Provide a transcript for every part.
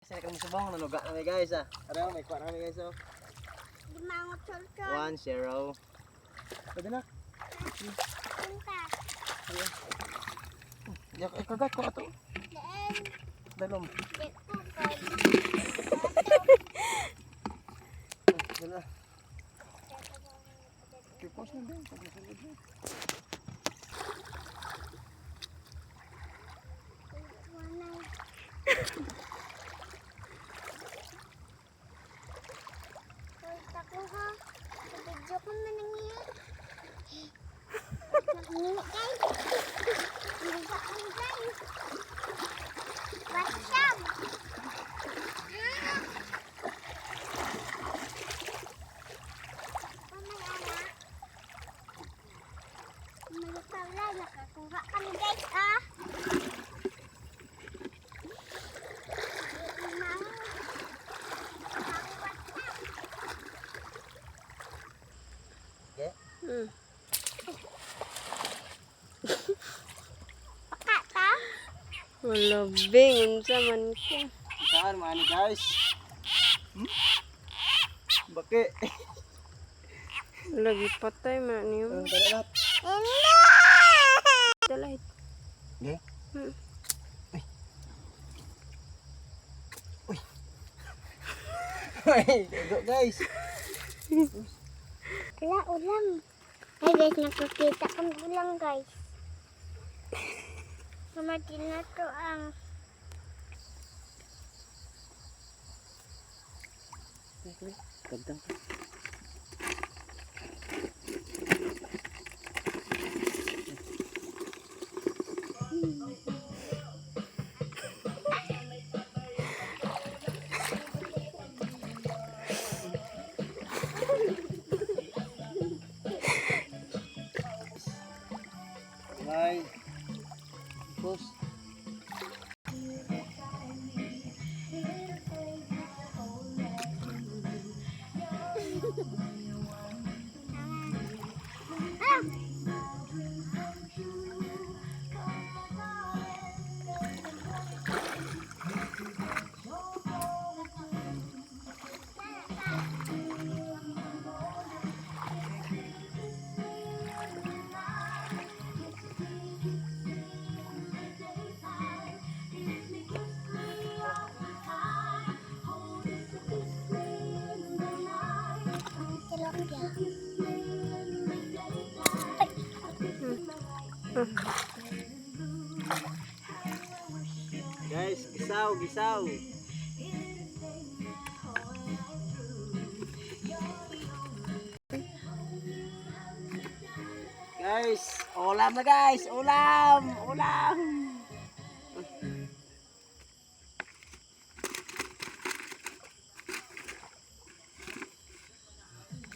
Sila kang musubong, nanuga na guys ah. Tara, may kuha na guys oh. 1-0. Pwede na. Yak, kagat ko ato. Dalom. Dala. Kipos na din. Ako ha. Video ko man nangyayari. Nangyayari guys. Nangyayari guys. Basyam. Malutawla, nakakuha kami guys ah. Pakata? Wala bing, unsa man ko. Saan mani guys? Baki. Lagi patay man niyo. Dala. Dalay. Okay. Uy, guys. Wala ulam. Ay guys, nakikita kami ulam guys. Pamatin na to ang Gandang. Bye. Push. Guys, gisaw. Guys, ulam na guys, ulam.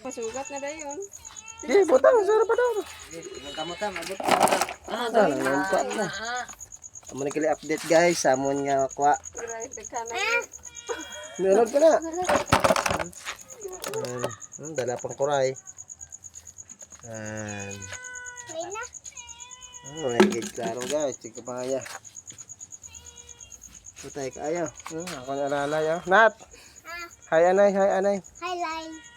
Masugat na dayon. Butang, sarap pa daw. Kamu tam, abot. Nampat na. Amo kili update guys, amon nga kwa. Meron ka na. Dala pang kuray. Nagigit klaro guys, tika pa kaya. Putay kaya. Ako nalalay ah. Nat! Hi anay. highlight.